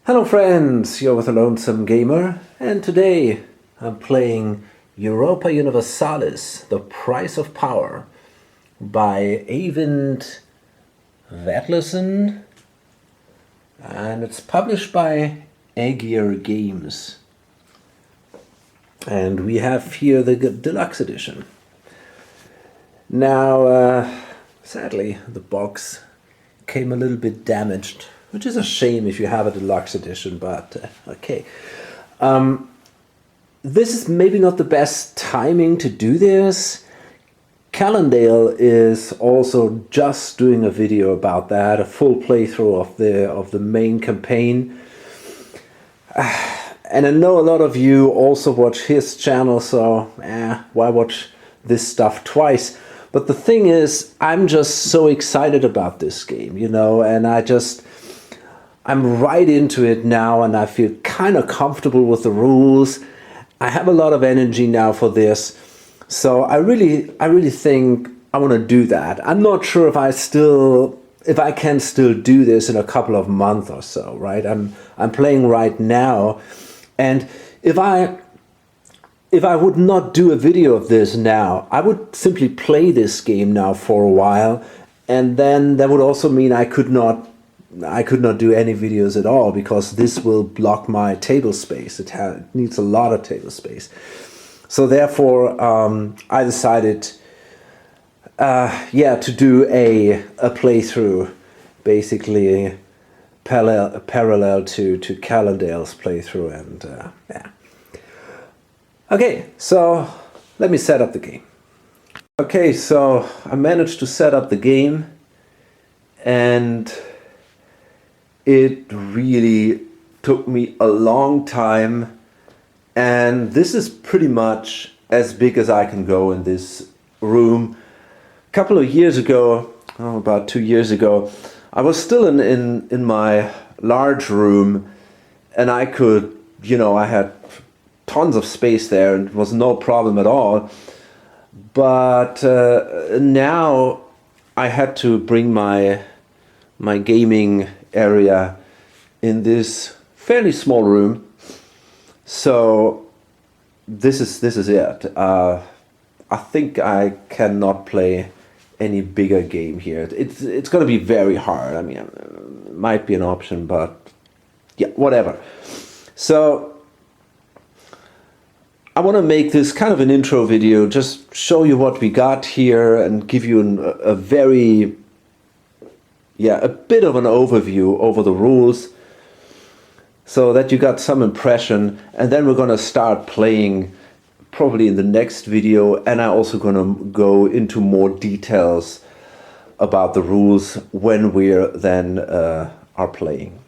Hello friends, you're with the Lonesome Gamer, and today I'm playing Europa Universalis, The Price of Power by Eyvind Vatlason, and it's published by Aegir Games. And we have here the deluxe edition. Now, sadly, the box came a little bit damaged, which is a shame if you have a deluxe edition, but okay. This is maybe not the best timing to do this. Callendale is also just doing a video about that, a full playthrough of the main campaign. And I know a lot of you also watch his channel, so why watch this stuff twice? But the thing is, I'm just so excited about this game, you know, and I'm right into it now, and I feel kind of comfortable with the rules. I have a lot of energy now for this, so I really think I want to do that. I'm not sure if I can still do this in a couple of months or so, right? I'm playing right now, and if I would not do a video of this now, I would simply play this game now for a while, and then that would also mean I could not do any videos at all, because this will block my table space. It needs a lot of table space. So therefore, I decided, to do a playthrough, basically parallel to Callendale's playthrough, and Okay, so let me set up the game. Okay, so I managed to set up the game, and it really took me a long time, and this is pretty much as big as I can go in this room. A couple of years ago, about 2 years ago, I was still in my large room, and I could, I had tons of space there, and it was no problem at all. But now I had to bring my gaming area in this fairly small room. So this is it. I think I cannot play any bigger game here. It's going to be very hard. I mean, it might be an option, but yeah, whatever. So I want to make this kind of an intro video, just show you what we got here and give you a bit of an overview over the rules, so that you got some impression. And then we're going to start playing probably in the next video, and I'm also going to go into more details about the rules when we're then are playing.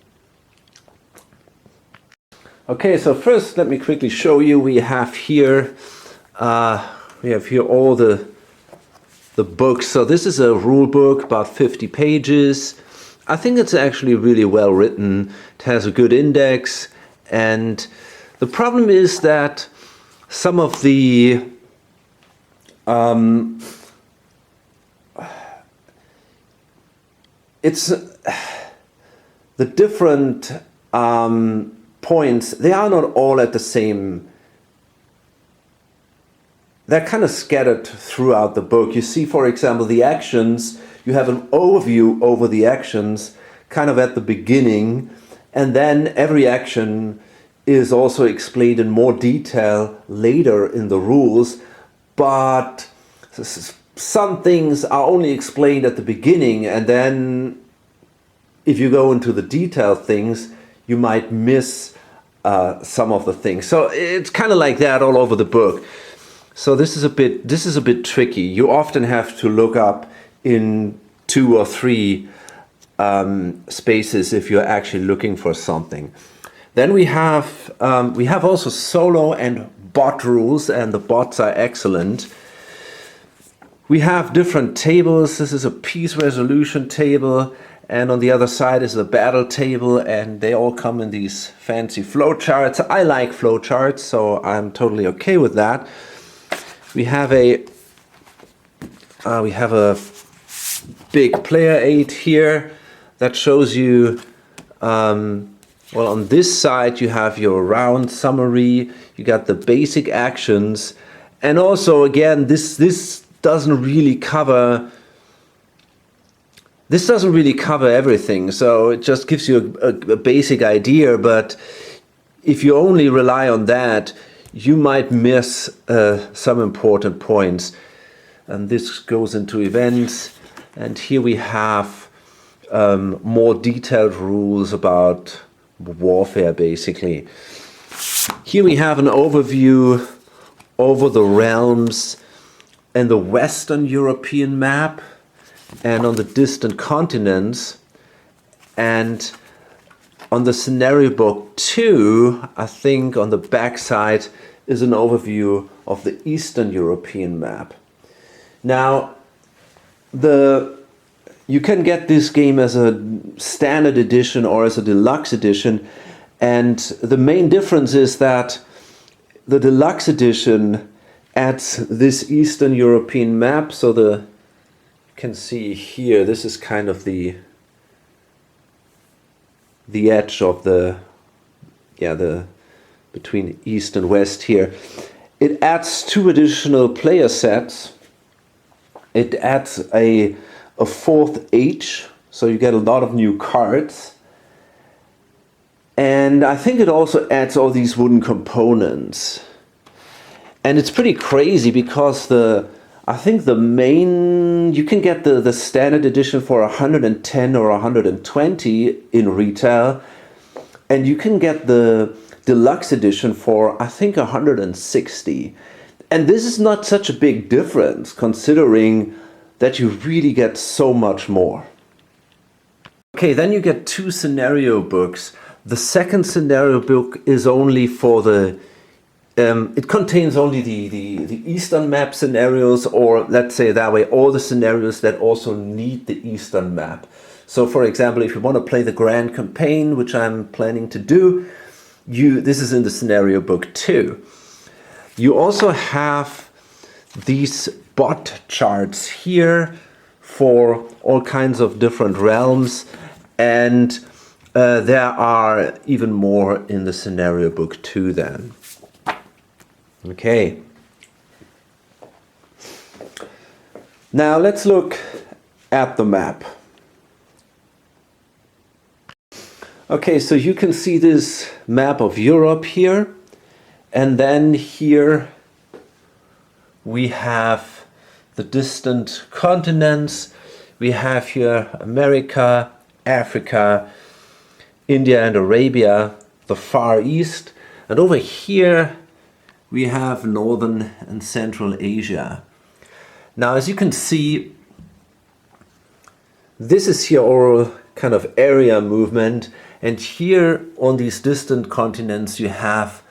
Okay, so first let me quickly show you. We have here all the books. So this is a rule book, about 50 pages. I think it's actually really well written. It has a good index, and the problem is that some of the the different points, they are not all at the same. They're kind of scattered throughout the book. You see, for example, the actions. You have an overview over the actions kind of at the beginning, and then every action is also explained in more detail later in the rules. But some things are only explained at the beginning, and then if you go into the detailed things, you might miss some of the things. So it's kind of like that all over the book. So this is a bit tricky. You often have to look up in 2 or 3 spaces if you're actually looking for something. Then we have also solo and bot rules, and the bots are excellent. We have different tables. This is a peace resolution table, and on the other side is a battle table, and they all come in these fancy flowcharts. I like flowcharts, so I'm totally okay with that. We have a big player aid here that shows you Well, on this side you have your round summary, you got the basic actions, and also again this doesn't really cover everything, so it just gives you a basic idea, but if you only rely on that, you might miss some important points. And this goes into events, and here we have more detailed rules about warfare, basically. Here we have an overview over the realms and the Western European map and on the distant continents. And on the scenario book 2, I think on the back side is an overview of the Eastern European map. Now, you can get this game as a standard edition or as a deluxe edition, and the main difference is that the deluxe edition adds this Eastern European map. So you can see here, this is kind of the edge of the between East and West here. It adds 2 additional player sets. It adds a 4th H, so you get a lot of new cards. And I think it also adds all these wooden components. And it's pretty crazy because I think you can get the standard edition for 110 or 120 in retail, and you can get the deluxe edition for I think 160. And this is not such a big difference considering that you really get so much more. Okay, then you get 2 scenario books. The second scenario book is only for it contains only the Eastern map scenarios, or let's say that way, all the scenarios that also need the Eastern map. So for example, if you want to play the Grand Campaign, which I'm planning to do, this is in the scenario book 2. You also have these bot charts here for all kinds of different realms, and there are even more in the scenario book 2 then. Okay. Now let's look at the map. Okay, so you can see this map of Europe here, and then here we have the distant continents. We have here America, Africa, India and Arabia, the Far East, and over here we have Northern and Central Asia. Now, as you can see, this is here our kind of area movement, and here on these distant continents you have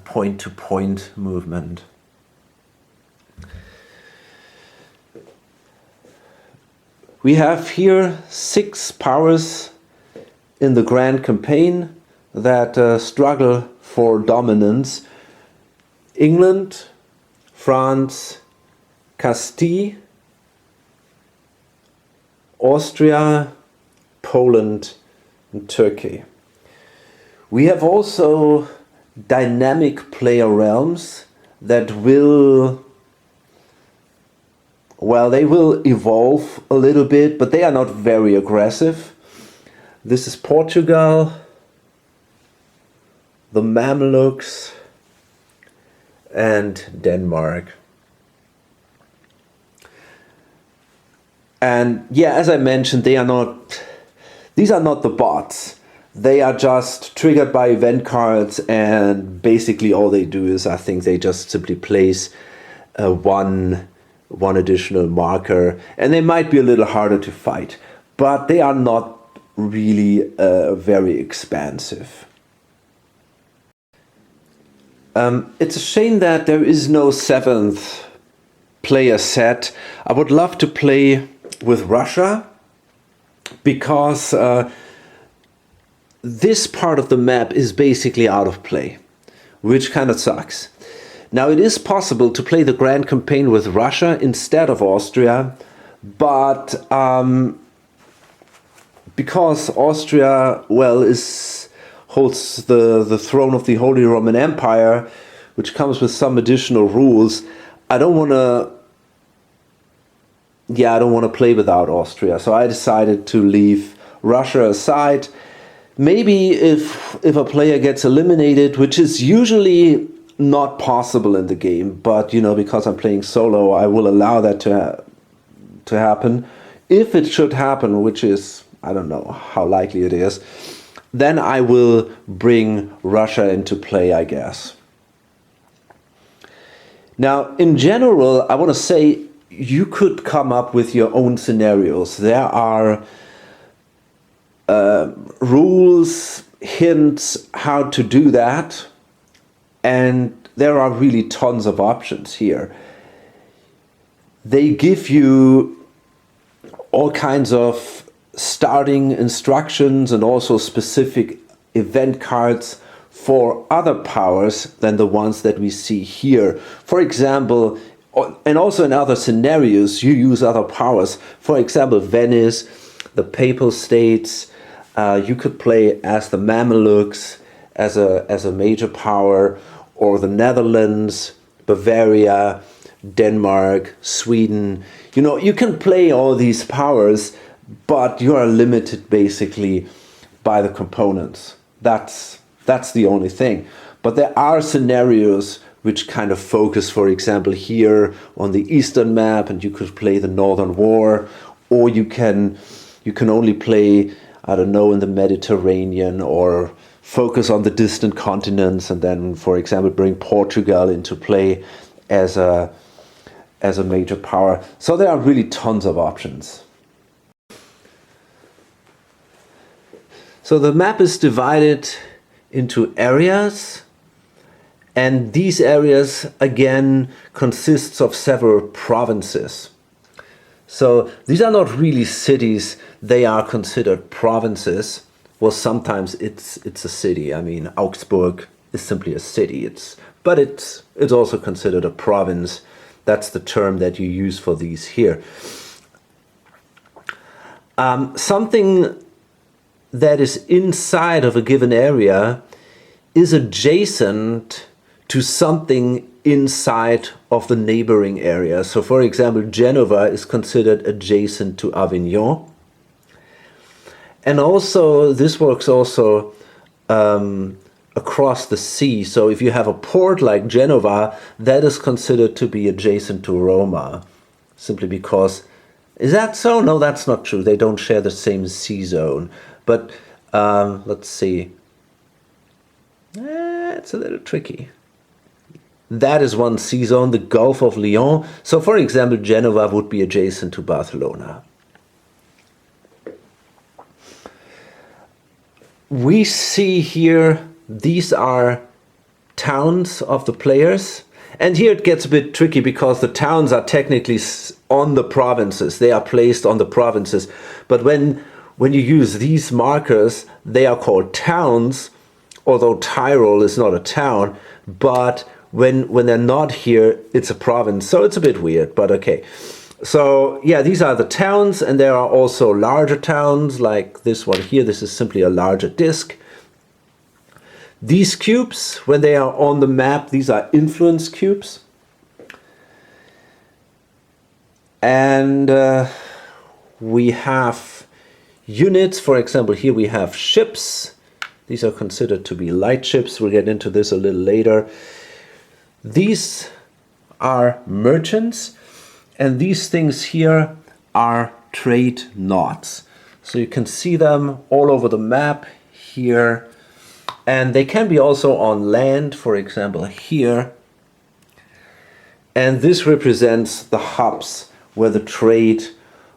point-to-point movement. We have here 6 powers in the Grand Campaign that struggle for dominance. England, France, Castile, Austria, Poland, and Turkey. We have also dynamic player realms that will evolve a little bit, but they are not very aggressive. This is Portugal, the Mamelukes, and Denmark. And yeah, as I mentioned, these are not the bots. They are just triggered by event cards, and basically all they do is, I think they just simply place one additional marker, and they might be a little harder to fight, but they are not really very expansive. It's a shame that there is no 7th player set. I would love to play with Russia, because this part of the map is basically out of play, which kind of sucks. Now, it is possible to play the Grand Campaign with Russia instead of Austria, but because Austria, is holds the throne of the Holy Roman Empire, which comes with some additional rules. I don't want to play without Austria, so I decided to leave Russia aside. Maybe if a player gets eliminated, which is usually not possible in the game, but you know, because I'm playing solo, I will allow that to happen. If it should happen, which is, I don't know how likely it is, then I will bring Russia into play, I guess. Now, in general, I want to say you could come up with your own scenarios. There are rules, hints how to do that, and there are really tons of options here. They give you all kinds of starting instructions and also specific event cards for other powers than the ones that we see here. For example, and also in other scenarios, you use other powers. For example, Venice, the Papal States, you could play as the Mamelukes, as a major power, or the Netherlands, Bavaria, Denmark, Sweden. You know, you can play all these powers, but you are limited basically by the components. That's the only thing. But there are scenarios which kind of focus, for example, here on the Eastern map, and you could play the Northern War, or you can only play, I don't know, in the Mediterranean, or focus on the distant continents, and then, for example, bring Portugal into play as a major power. So there are really tons of options. So the map is divided into areas, and these areas again consists of several provinces. So these are not really cities, they are considered provinces. Well, sometimes it's a city. I mean, Augsburg is simply a city, but it's also considered a province. That's the term that you use for these here. Something that is inside of a given area is adjacent to something inside of the neighboring area. So for example, Genova is considered adjacent to Avignon. And also, this works also across the sea. So if you have a port like Genova, that is considered to be adjacent to Roma, simply because, is that so? No, that's not true. They don't share the same sea zone. But let's see. It's a little tricky. That is one sea zone, the Gulf of Lion. So for example, Genova would be adjacent to Barcelona. We see here, these are towns of the players. And here it gets a bit tricky because the towns are technically on the provinces. They are placed on the provinces. But when you use these markers, they are called towns, although Tyrol is not a town. But when they're not here, it's a province. So it's a bit weird, but okay. So yeah, these are the towns, and there are also larger towns like this one here. This is simply a larger disk. These cubes, when they are on the map, these are influence cubes. And we have units. For example, here we have ships. These are considered to be light ships. We'll get into this a little later. These are merchants. And these things here are trade knots. So you can see them all over the map here. And they can be also on land, for example, here. And this represents the hubs where the trade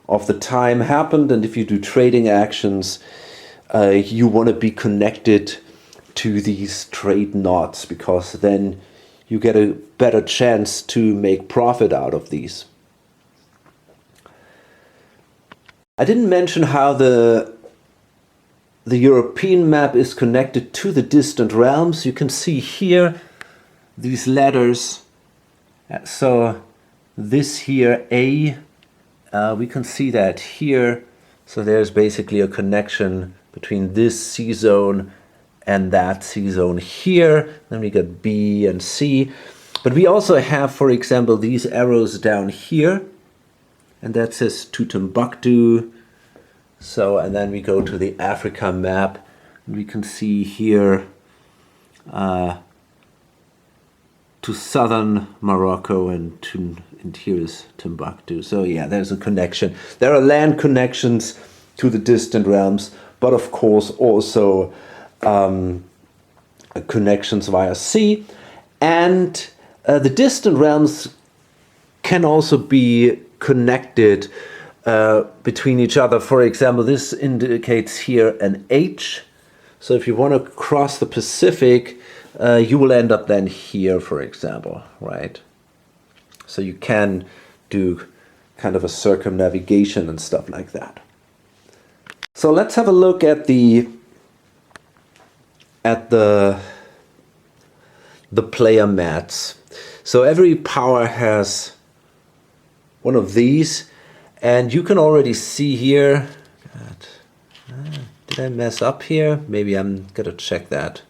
of the time happened. And if you do trading actions, you want to be connected to these trade knots, because then you get a better chance to make profit out of these. I didn't mention how the European map is connected to the distant realms. You can see here these letters. So this here, A, we can see that here. So there's basically a connection between this sea zone and that C zone here. Then we got B and C. But we also have, for example, these arrows down here, and that says to Timbuktu. So, and then we go to the Africa map, and we can see here to southern Morocco, and here is Timbuktu. So yeah, there's a connection. There are land connections to the distant realms, but of course also connections via sea. And the distant realms can also be connected between each other. For example, this indicates here an H. So if you want to cross the Pacific, you will end up then here, for example, right? So you can do kind of a circumnavigation and stuff like that. So let's have a look at the player mats. So every power has one of these, and you can already see here. Did I mess up here? Maybe I'm gonna check that.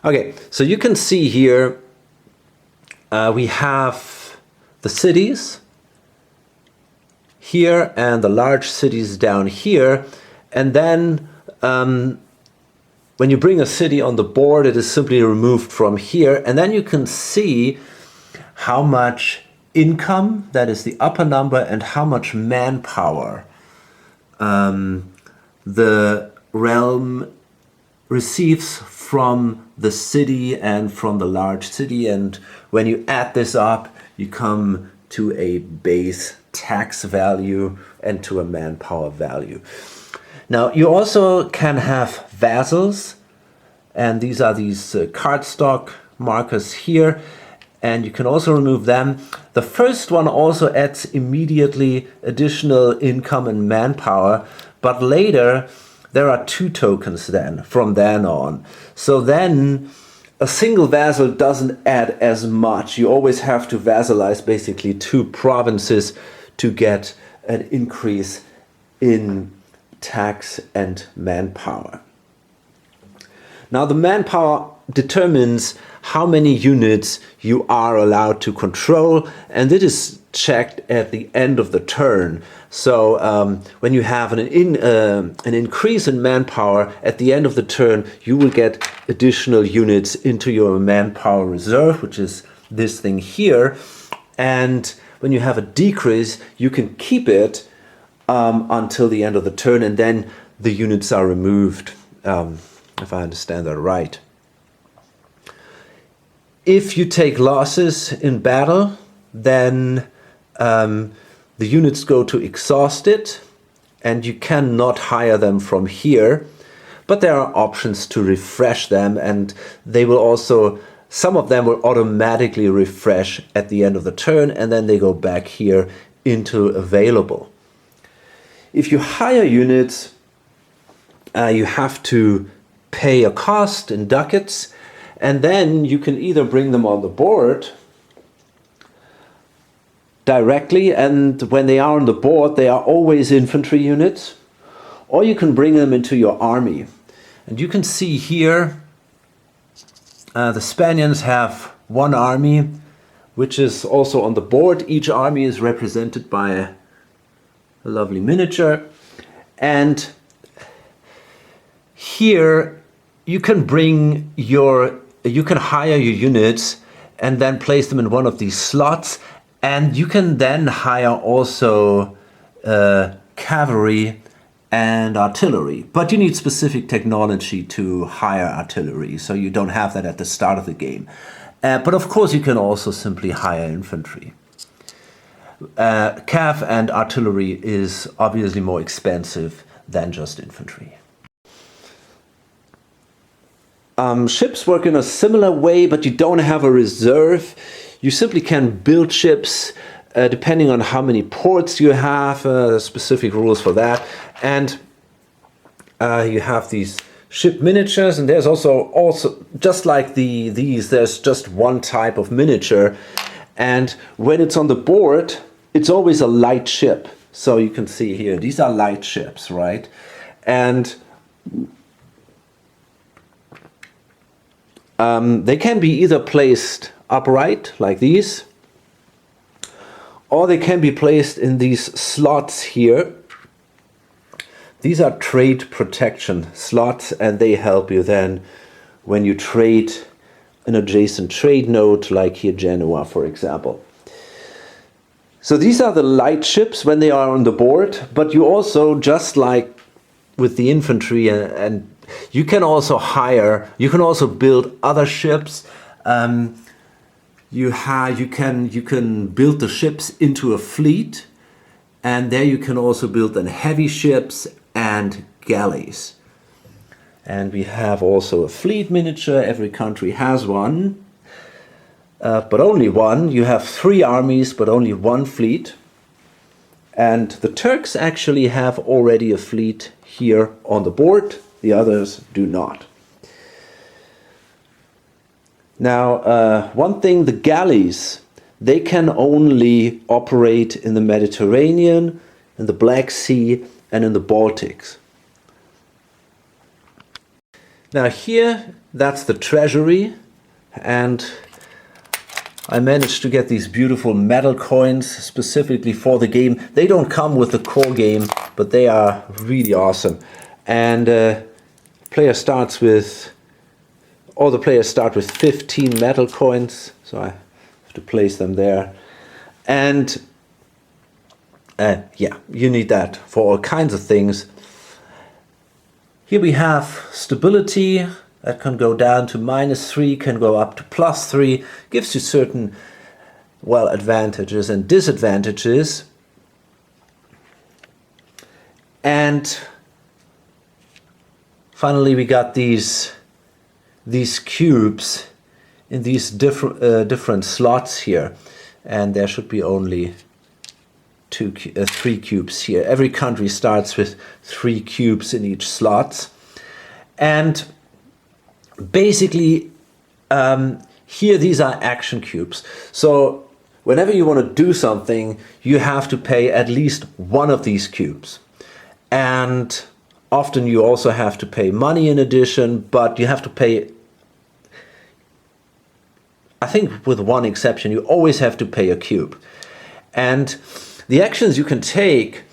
Okay, so you can see here we have the cities here and the large cities down here, and then when you bring a city on the board, it is simply removed from here, and then you can see how much income, that is the upper number, and how much manpower the realm receives from the city and from the large city. And when you add this up, you come to a base tax value and to a manpower value. Now, you also can have vassals, and these are these cardstock markers here, and you can also remove them. The first one also adds immediately additional income and manpower, but later there are 2 tokens then, from then on. So then a single vassal doesn't add as much. You always have to vassalize basically 2 provinces to get an increase in tax and manpower. Now the manpower determines how many units you are allowed to control, and it is checked at the end of the turn. So when you have an increase in manpower at the end of the turn, you will get additional units into your manpower reserve, which is this thing here. And when you have a decrease, you can keep it until the end of the turn, and then the units are removed, if I understand that right. If you take losses in battle, then the units go to exhausted, and you cannot hire them from here. But there are options to refresh them, and they will also, some of them will automatically refresh at the end of the turn, and then they go back here into available. If you hire units, you have to pay a cost in ducats, and then you can either bring them on the board directly, and when they are on the board, they are always infantry units, or you can bring them into your army. And you can see here, the Spaniards have 1 army, which is also on the board. Each army is represented by a lovely miniature. And here you can hire your units and then place them in one of these slots. And you can then hire also cavalry and artillery. But you need specific technology to hire artillery, so you don't have that at the start of the game. But of course you can also simply hire infantry. Cav and artillery is obviously more expensive than just infantry. Ships work in a similar way, but you don't have a reserve. You simply can build ships depending on how many ports you have. There's specific rules for that. And you have these ship miniatures, and there's also just like these, there's just one type of miniature. And when it's on the board, it's always a light ship. So you can see here, these are light ships, right? And They can be either placed upright, like these, or they can be placed in these slots here. These are trade protection slots, and they help you then when you trade an adjacent trade node, like here Genoa, for example. So these are the light ships when they are on the board, but you also, just like with the infantry, and you can also build other ships. You can build the ships into a fleet, and there you can also build then heavy ships and galleys. And we have also a fleet miniature. Every country has one, but only one. You have 3 armies, but only 1 fleet. And the Turks actually have already a fleet here on the board. The others do not. Now, one thing, the galleys, they can only operate in the Mediterranean, in the Black Sea, and in the Baltics. Now here, that's the treasury, and I managed to get these beautiful metal coins specifically for the game. They don't come with the core game, but they are really awesome. And all the players start with 15 metal coins, so I have to place them there. And yeah, you need that for all kinds of things. Here we have stability that can go down to -3, can go up to +3, gives you certain, well, advantages and disadvantages. And finally we got these cubes in these different slots here, and there should be only 3 cubes here. Every country starts with 3 cubes in each slot. And basically, here these are action cubes. So whenever you want to do something, you have to pay at least 1 of these cubes. And often you also have to pay money in addition, but you have to pay, I think with one exception, you always have to pay a cube. And the actions you can take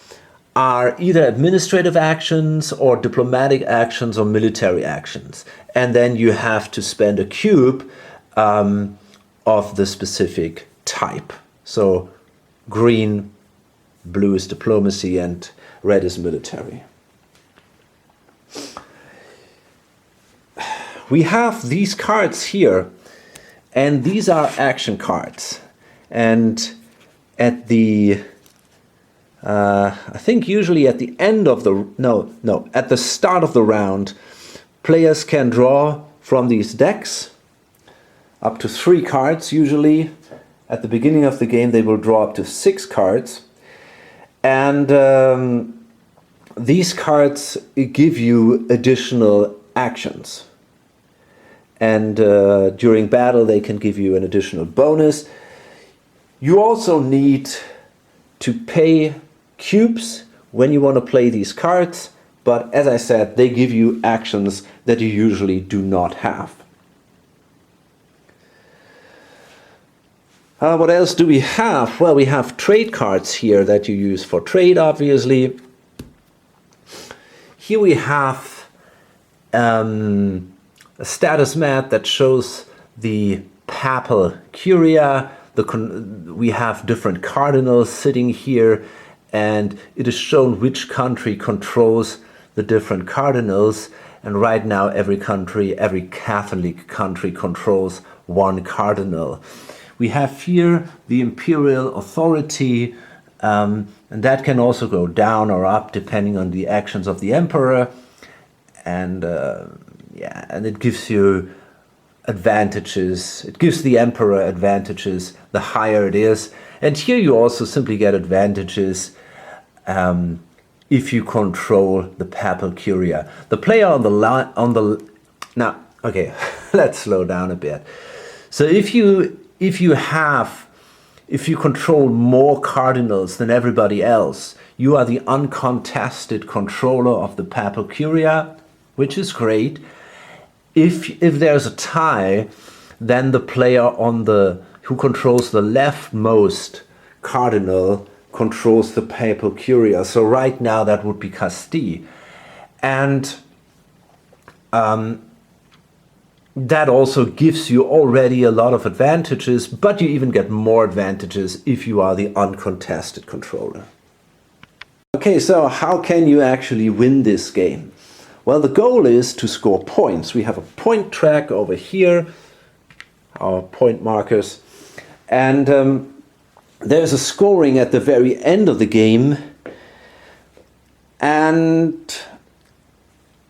are either administrative actions or diplomatic actions or military actions. And then you have to spend a cube of the specific type. So green, blue is diplomacy, and red is military. We have these cards here, and these are action cards. And at the I think usually at the end of the at the start of the round, players can draw from these decks up to 3 cards usually. At the beginning of the game they will draw up to 6 cards, and these cards give you additional actions, and during battle they can give you an additional bonus. You also need to pay cubes when you want to play these cards, but as I said, they give you actions that you usually do not have. What else do we have? Well, we have trade cards here that you use for trade, obviously. Here we have a status mat that shows the papal curia. We have different cardinals sitting here, and it is shown which country controls the different cardinals. And right now every Catholic country controls 1 cardinal. We have here the imperial authority, and that can also go down or up depending on the actions of the emperor. And yeah, and it gives you advantages. It gives the emperor advantages the higher it is. And here you also simply get advantages if you control the papal curia. The player on the now, okay, let's slow down a bit. So if you control more cardinals than everybody else, you are the uncontested controller of the papal curia, which is great. if there's a tie, then the player who controls the leftmost cardinal controls the papal curia. So right now that would be Castile. And that also gives you already a lot of advantages, but you even get more advantages if you are the uncontested controller. Okay, so how can you actually win this game? Well, the goal is to score points. We have a point track over here, our point markers, and there's a scoring at the very end of the game, and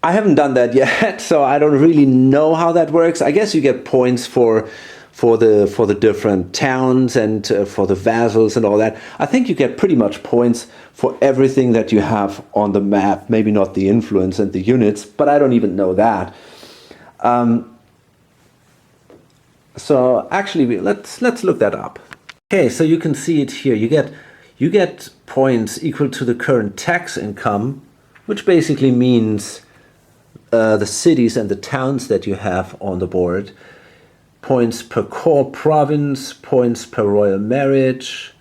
I haven't done that yet, so I don't really know how that works. I guess you get points for the different towns and for the vassals and all that. I think you get pretty much points for everything that you have on the map. Maybe not the influence and the units, but I don't even know that. So actually, let's look that up. Okay, so you can see it here. You get points equal to the current tax income, which basically means the cities and the towns that you have on the board. Points per core province, points per royal marriage,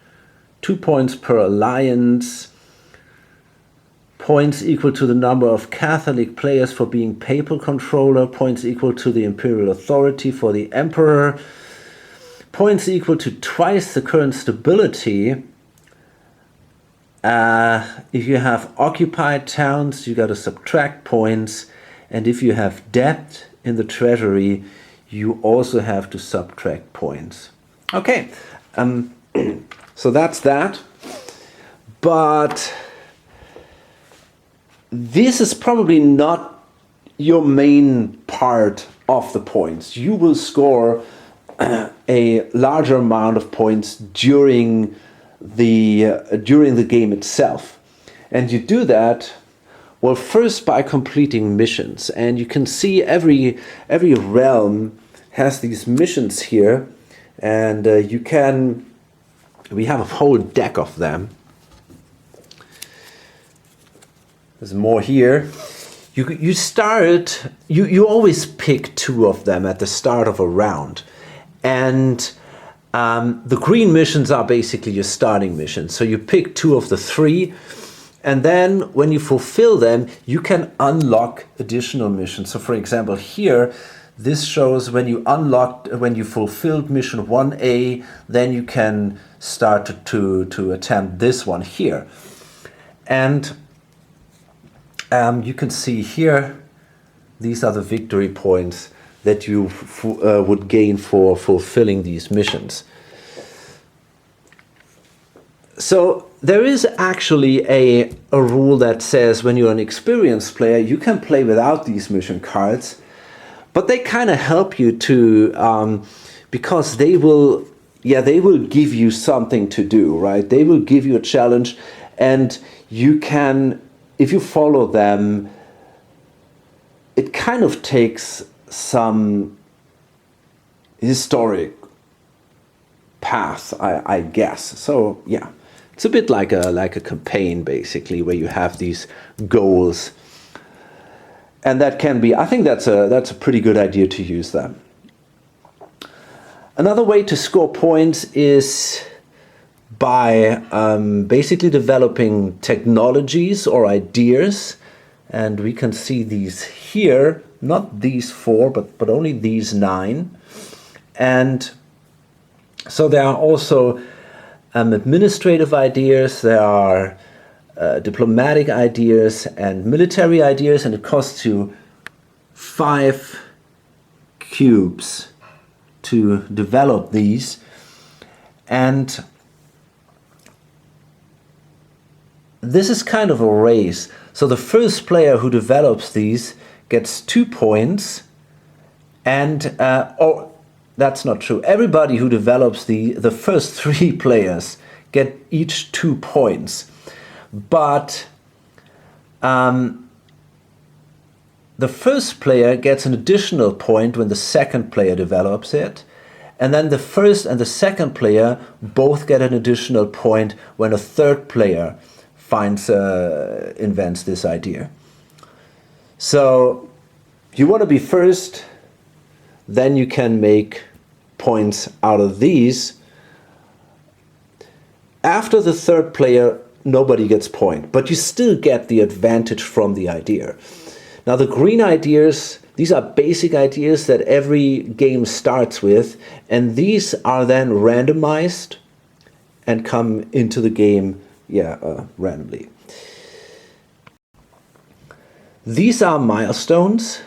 2 points per alliance, points equal to the number of Catholic players for being papal controller, points equal to the imperial authority for the emperor, points equal to twice the current stability. If you have occupied towns, you got to subtract points. And if you have debt in the treasury, you also have to subtract points. Okay, so that's that. But this is probably not your main part of the points. You will score a larger amount of points during the game itself, and you do that. Well, first by completing missions, and you can see every realm has these missions here, and we have a whole deck of them. There's more here. You always pick 2 of them at the start of a round, and the green missions are basically your starting missions. So you pick 2 of the 3. And then when you fulfill them, you can unlock additional missions. So for example, here, this shows when you fulfilled mission 1A, then you can start to attempt this one here. And you can see here, these are the victory points that you would gain for fulfilling these missions. So there is actually a rule that says when you're an experienced player, you can play without these mission cards, but they kind of help you to, because they will give you something to do, right? They will give you a challenge, and you can, if you follow them, it kind of takes some historic path, I guess. So yeah. It's a bit like a campaign, basically, where you have these goals, and that can be. I think that's a pretty good idea to use them. Another way to score points is by basically developing technologies or ideas, and we can see these here. Not these 4, but only these 9, and so there are also administrative ideas, there are diplomatic ideas and military ideas, and it costs you 5 cubes to develop these. And this is kind of a race. So the first player who develops these gets 2 points, and that's not true. Everybody who develops the first 3 players get each 2 points. But the first player gets an additional point when the second player develops it. And then the first and the second player both get an additional point when a third player invents this idea. So you want to be first, then you can make points out of these. After the third player, nobody gets point, but you still get the advantage from the idea. Now the green ideas, these are basic ideas that every game starts with, and these are then randomized and come into the game randomly. These are milestones,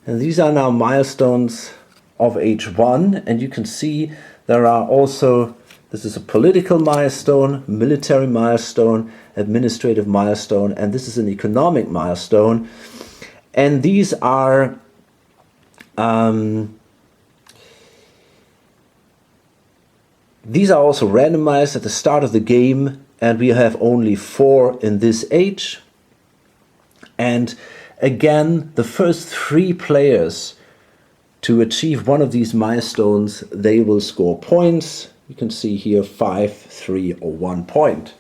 and these are now milestones of H1, and you can see there are also, this is a political milestone, military milestone, administrative milestone, and this is an economic milestone. And these are also randomized at the start of the game, and we have only 4 in this age. And again, the first 3 players to achieve one of these milestones, they will score points. You can see here 5, 3, or 1 point.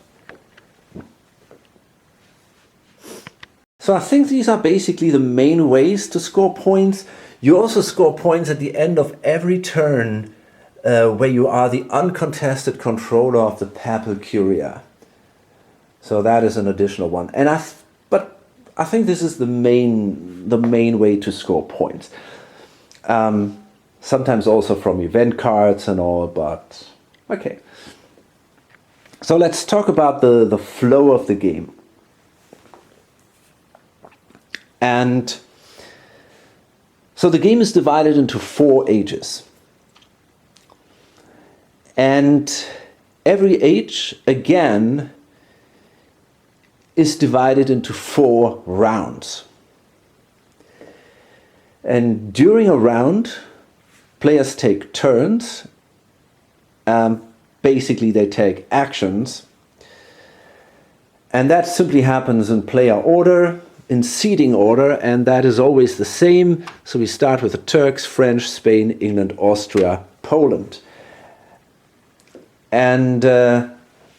So I think these are basically the main ways to score points. You also score points at the end of every turn where you are the uncontested controller of the papal curia. So that is an additional one. And but I think this is the main way to score points. Sometimes also from event cards and all, but okay. So let's talk about the flow of the game. And so the game is divided into 4 ages. And every age, again, is divided into 4 rounds. And during a round, players take turns. Basically, they take actions. And that simply happens in player order, in seeding order, and that is always the same. So we start with the Turks, French, Spain, England, Austria, Poland. And the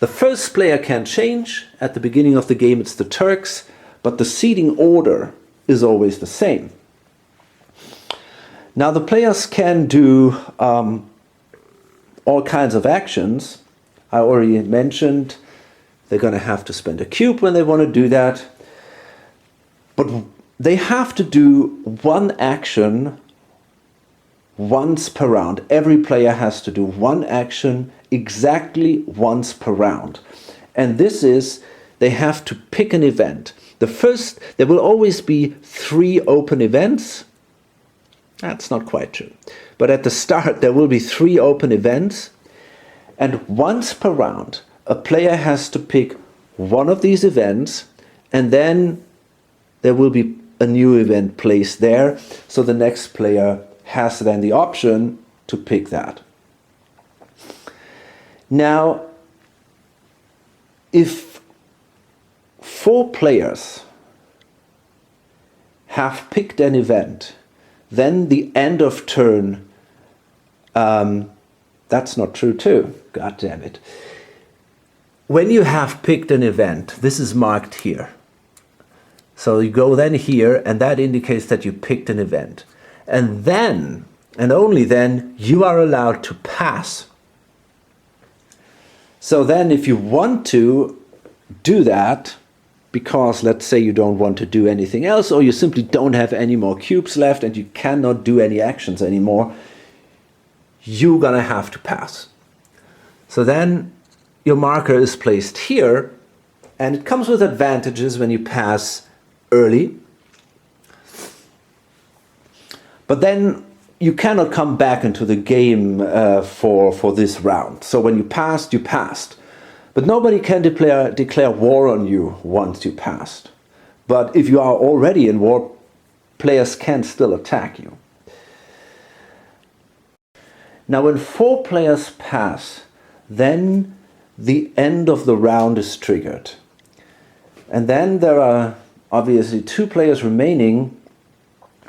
first player can change. At the beginning of the game it's the Turks, but the seeding order is always the same. Now the players can do all kinds of actions. I already mentioned they're going to have to spend a cube when they want to do that. But they have to do one action once per round. Every player has to do one action exactly once per round. And this is, they have to pick an event. There will always be 3 open events. That's not quite true. But at the start, there will be 3 open events. And once per round, a player has to pick one of these events, and then there will be a new event placed there. So the next player has then the option to pick that. Now, if 4 players have picked an event, then the end of turn, that's not true too, god damn it. When you have picked an event, this is marked here. So you go then here, and that indicates that you picked an event. And then, and only then, you are allowed to pass. So then if you want to do that, because let's say you don't want to do anything else, or you simply don't have any more cubes left and you cannot do any actions anymore, you're gonna have to pass. So then your marker is placed here, and it comes with advantages when you pass early. But then you cannot come back into the game for this round. So when you passed, you passed. But nobody can declare war on you once you passed. But if you are already in war, players can still attack you. Now when 4 players pass, then the end of the round is triggered. And then there are obviously 2 players remaining,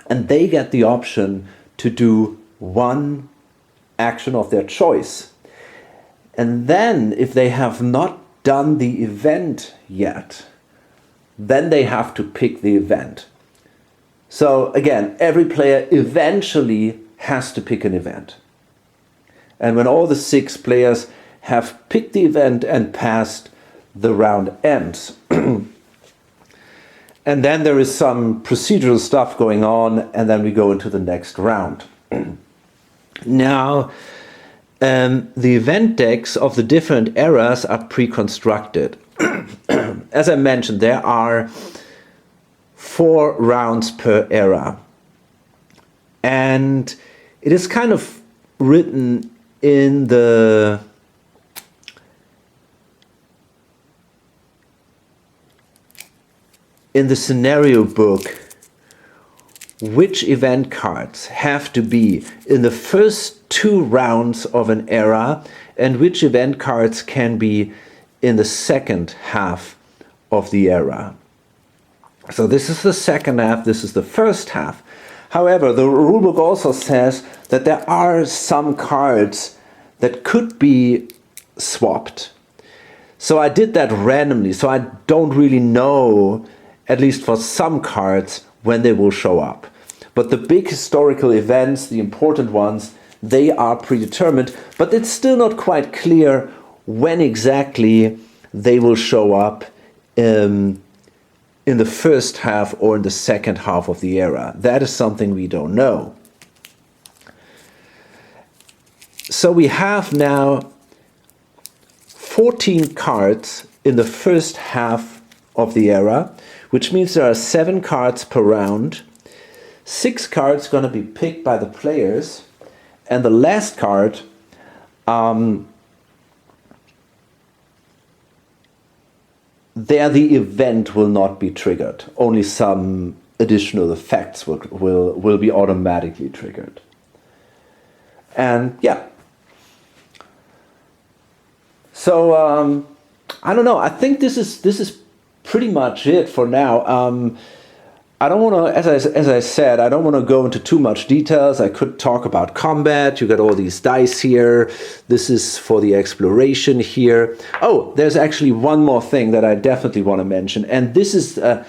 and they get the option to do one action of their choice. And then if they have not done the event yet, then they have to pick the event. So again, every player eventually has to pick an event. And when all the 6 players have picked the event and passed, the round ends. And then there is some procedural stuff going on, and then we go into the next round. Now, the event decks of the different eras are pre-constructed. As I mentioned, there are 4 rounds per era. And it is kind of written in the scenario book which event cards have to be in the first 2 rounds of an era and which event cards can be in the second half of the era. So this is the second half, this is the first half. However, the rulebook also says that there are some cards that could be swapped. So I did that randomly, so I don't really know, at least for some cards, when they will show up. But the big historical events, the important ones, they are predetermined, but it's still not quite clear when exactly they will show up in the first half or in the second half of the era. That is something we don't know. So we have now 14 cards in the first half of the era, which means there are 7 cards per round. 6 cards going to be picked by the players, and the last card there the event will not be triggered. Only some additional effects will be automatically triggered. And yeah. So I don't know. I think this is pretty much it for now. I don't want to, as I said, I don't want to go into too much details. I could talk about combat. You got all these dice here. This is for the exploration here. Oh, there's actually one more thing that I definitely want to mention, and this is I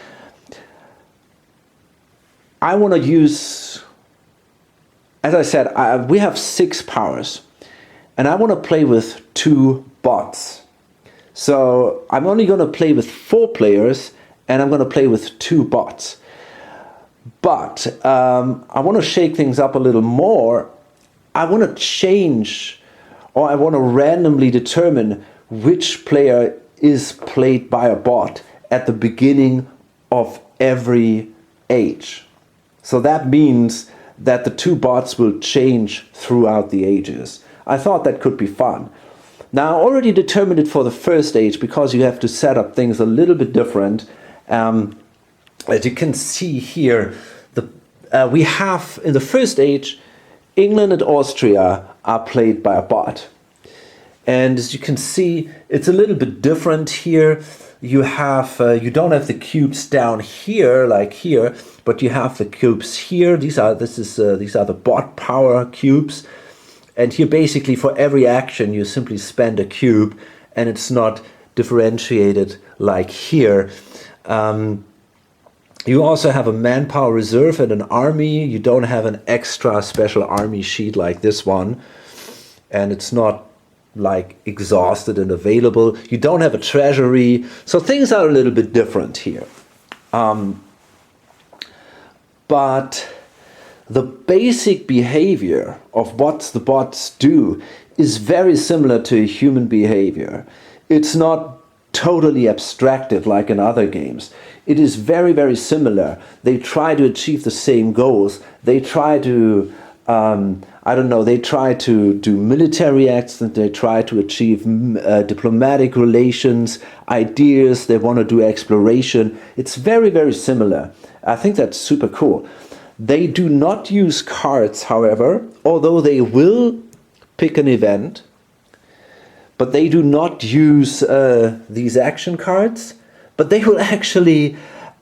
want to use, as I said, we have 6 powers, and I want to play with 2 bots. So I'm only going to play with 4 players, and I'm going to play with 2 bots. But I want to shake things up a little more. I want to change, or I want to randomly determine which player is played by a bot at the beginning of every age. So that means that the 2 bots will change throughout the ages. I thought that could be fun. Now I already determined it for the first age because you have to set up things a little bit different. As you can see here, we have in the first age, England and Austria are played by a bot. And as you can see, it's a little bit different here. You have you don't have the cubes down here like here, but you have the cubes here. These are the bot power cubes. And here basically for every action you simply spend a cube, and it's not differentiated like here. You also have a manpower reserve and an army. You don't have an extra special army sheet like this one. And it's not like exhausted and available. You don't have a treasury. So things are a little bit different here. But the basic behavior of what the bots do is very similar to human behavior. It's not totally abstracted like in other games. It is very, very similar. They try to achieve the same goals. They try to, they try to do military acts, and they try to achieve diplomatic relations, ideas. They want to do exploration. It's very, very similar. I think that's super cool. They do not use cards, however, although they will pick an event, but they do not use these action cards, but they will actually,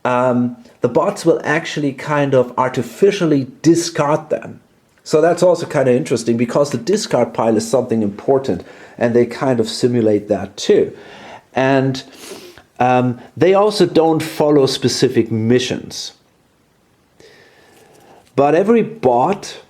the bots will actually kind of artificially discard them. So that's also kind of interesting because the discard pile is something important, and they kind of simulate that too. And they also don't follow specific missions. But every bot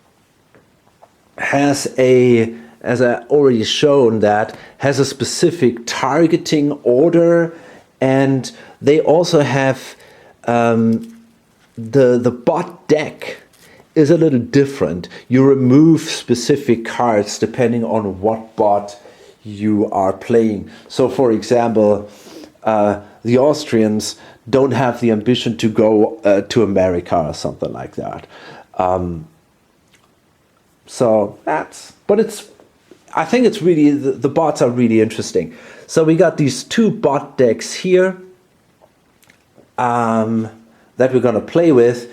has a, as I already shown, that has a specific targeting order, and they also have the bot deck is a little different. You remove specific cards depending on what bot you are playing. So for example, the Austrians don't have the ambition to go to America or something like that. So that's, but it's, I think it's really, the bots are really interesting. So we got these two bot decks here that we're going to play with.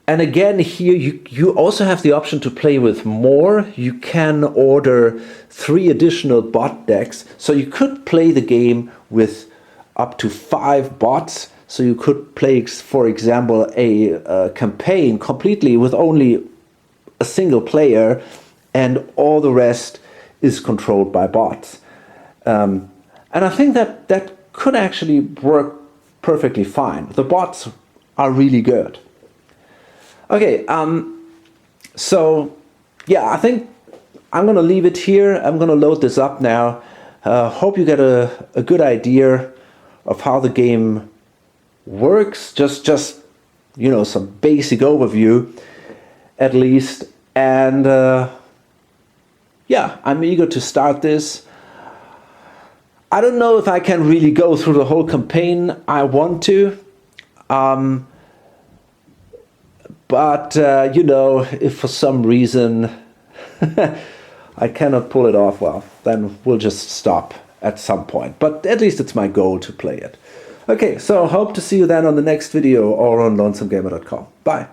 And again, here you also have the option to play with more. You can order 3 additional bot decks. So you could play the game with up to 5 bots. So you could play, for example, a campaign completely with only a single player, and all the rest is controlled by bots. And I think that could actually work perfectly fine. The bots are really good. Okay, so yeah, I think I'm gonna leave it here. I'm gonna load this up now. Hope you get a good idea of how the game works. Just you know, some basic overview at least. And yeah, I'm eager to start this. I don't know if I can really go through the whole campaign. I want to. But, you know, if for some reason I cannot pull it off, well, then we'll just stop at some point. But at least it's my goal to play it. Okay, so hope to see you then on the next video or on lonesomegamer.com. Bye.